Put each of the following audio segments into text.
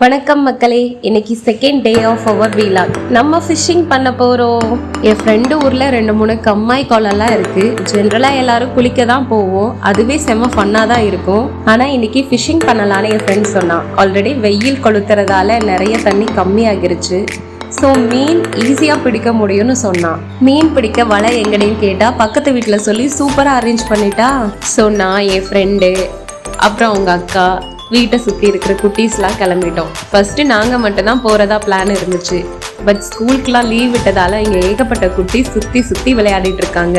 வணக்கம் மக்களே, இன்னைக்கு second day of our vlog. நம்ம ஃபிஷிங் பண்ண போகிறோம். என் ஃப்ரெண்டு ஊரில் 2-3 கம்மாய் குளம்லாம் இருக்குது. ஜென்ரலாக எல்லாரும் குளிக்க தான் போவோம். அதுவே செம்ம ஃபன்னாக தான் இருக்கும். ஆனால் இன்னைக்கு ஃபிஷிங் பண்ணலான்னு என் ஃப்ரெண்ட் சொன்னான். ஆல்ரெடி வெயில் கொளுத்துறதால நிறைய தண்ணி கம்மியாகிருச்சு. ஸோ மீன் ஈஸியாக பிடிக்க முடியும்னு சொன்னான். மீன் பிடிக்க வலை எங்கடையும் கேட்டால் பக்கத்து வீட்டில் சொல்லி சூப்பராக அரேஞ்ச் பண்ணிட்டா. ஸோ நான், என் ஃப்ரெண்டு, அப்புறம் அவங்க அக்கா, வீட்டை சுற்றி இருக்கிற குட்டீஸ்லாம் கிளம்பிட்டோம். ஃபர்ஸ்ட்டு நாங்கள் மட்டும்தான் போகிறதா பிளான் இருந்துச்சு. பட் ஸ்கூலுக்குலாம் லீவ் விட்டதால் இங்கே ஏகப்பட்ட குட்டீஸ் சுற்றி விளையாடிட்டு இருக்காங்க.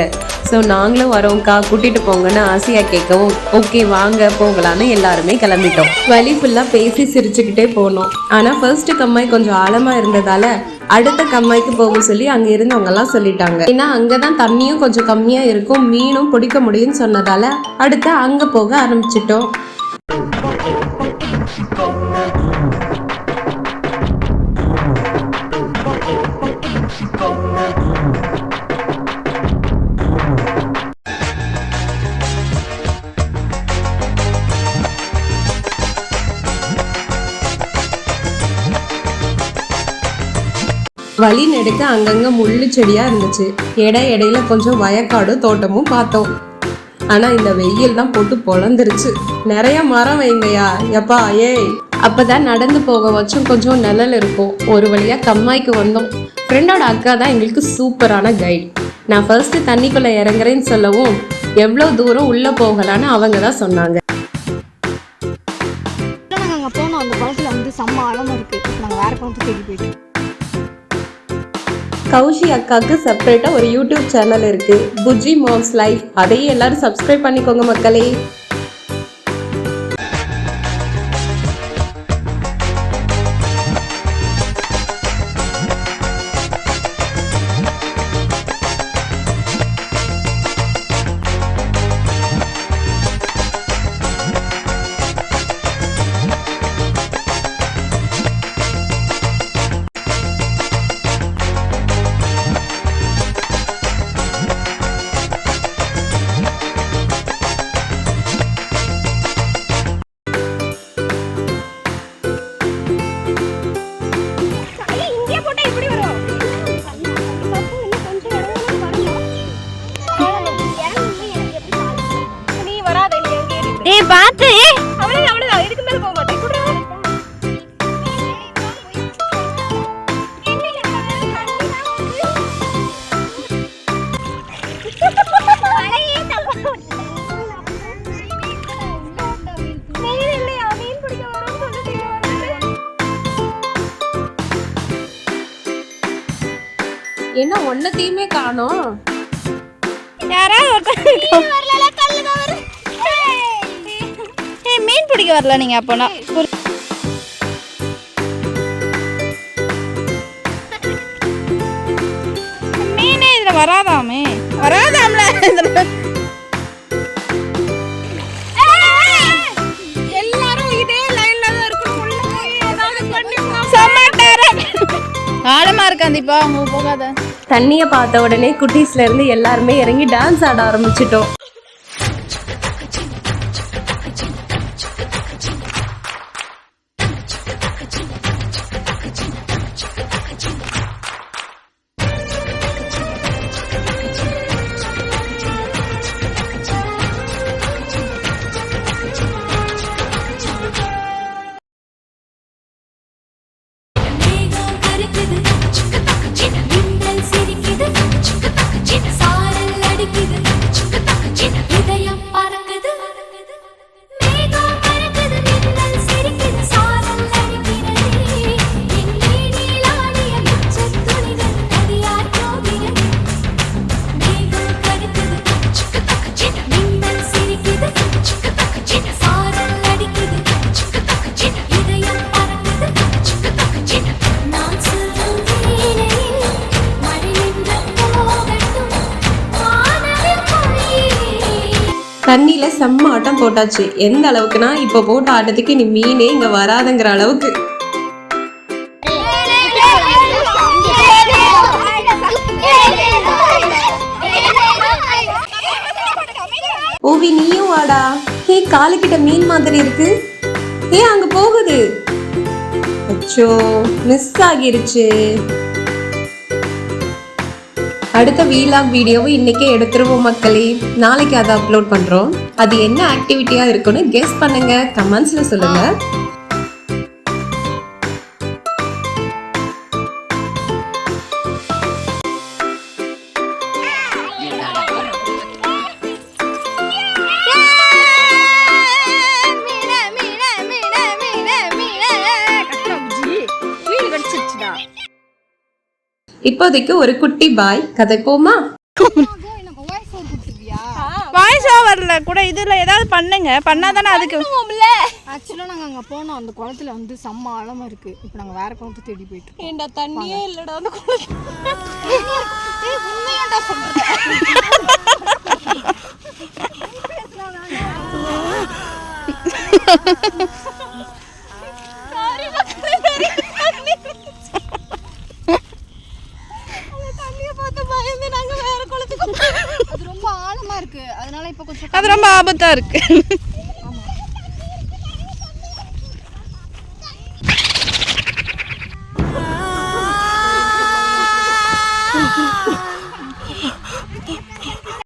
ஸோ நாங்களும் வரோம்க்கா, கூட்டிகிட்டு போங்கன்னு ஆசையாக கேட்கவும் ஓகே வாங்க போகலான்னு எல்லாருமே கிளம்பிட்டோம். வழி ஃபுல்லாக பேசி சிரிச்சுக்கிட்டே போனோம். ஆனால் ஃபர்ஸ்ட்டு கம்மாய் கொஞ்சம் ஆழமாக இருந்ததால் அடுத்த கம்மாய்க்கு போக சொல்லி அங்கே இருந்தவங்கெல்லாம் சொல்லிட்டாங்க. ஏன்னா அங்கே தான் தண்ணியும் கொஞ்சம் கம்மியாக இருக்கும், மீனும் பிடிக்க முடியும்னு சொன்னதால் அடுத்து அங்கே போக ஆரம்பிச்சிட்டோம். வழி நெடுக்க அங்கங்க முள்ளு செடியா இருந்துச்சு. இடையில கொஞ்சம் வயக்காடும் தோட்டமும் பார்த்தோம். ஆனா இந்த வெயில் தான் போட்டு பொழந்துருச்சு. நிறைய மரம் வைங்கயா எப்பா ஏய். அப்பதான் நடந்து போக வச்சும் கொஞ்சம் நிழல் இருக்கும். ஒரு வழியா கம்மாய்க்கு வந்தோம். ஃப்ரெண்டோட அக்கா தான் எங்களுக்கு சூப்பரான கைட். நான் ஃபர்ஸ்ட் தண்ணிக்குள்ள இறங்குறேன்னு சொல்லவும் எவ்வளவு தூரம் உள்ள போகலான்னு அவங்க தான் சொன்னாங்க. நாங்க போனோம், அந்த குளத்துல வந்து செம்ம ஆழமா இருக்கு. நாங்க வேற குளத்துக்கு தேடி போயிட்டோம். கௌஷி அக்காவுக்கு செப்பரேட்டாக ஒரு யூடியூப் சேனல் இருக்குது, புஜ்ஜி மாம்ஸ் லைஃப். அதையும் எல்லாரும் சப்ஸ்கிரைப் பண்ணிக்கோங்க மக்களே. பாத்து அவ்வளவுதான் இதுக்கு மேல போக மாட்டேன். என்ன ஒன்னத்தையுமே காணோம். மீன் பிடிக்க வரல நீங்க அப்போனா? மீனே இதுல வராதாமே, வராதாம்ல. எல்லாரும் இதே லைன்ல தான் இருக்கணும். ஆழமா இருக்காந்திப்பா, அவங்க போகாத. தண்ணியை பார்த்த உடனே குட்டீஸ்ல இருந்து எல்லாருமே இறங்கி டான்ஸ் ஆட ஆரம்பிச்சிட்டோம். தண்ணியில செம்ம ஆட்டம் போட்டாச்சு. எந்த அளவுக்குனா இப்ப போட்ட ஆட்டத்துக்கு நீ மீனே இங்க வராதுங்கிற அளவுக்கு. ஓவி நீயும் வாடா. ஹே, காலுக்கிட்ட மீன் மாதிரி இருக்கு. ஏ அங்க போகுது. அச்சோ மிஸ் ஆகிருச்சு. அடுத்த வீலாக் வீடியோவை இன்னைக்கே எடுத்துருவோம் மக்களே. நாளைக்கு அதை அப்லோட் பண்றோம். அது என்ன ஆக்டிவிட்டியா இருக்குன்னு கெஸ் பண்ணுங்க, கமெண்ட்ஸ்ல சொல்லுங்க. இப்போதைக்கு ஒரு குட்டி பாய் கதைப்போமா? வாய்ஸ் ஓவர்ல கூட இதுல ஏதாவது பண்ணுங்க, பண்ணாதானே அதுக்கு. ஆக்சுவலாக நாங்கள் அங்கே போனோம், அந்த குளத்துல வந்து செம்ம ஆழமா இருக்கு. இப்போ நாங்கள் வேற குளத்தை தேடி போயிட்டு இருக்கோம். ஏண்டா தண்ணியே இல்லடா அந்த குளத்துல. உண்மையாடா சொல்றேன். அது ரொம்ப ஆழமா இருக்கு, அதனால இப்போ கொஞ்சம் அது ரொம்ப ஆபத்தா இருக்கு.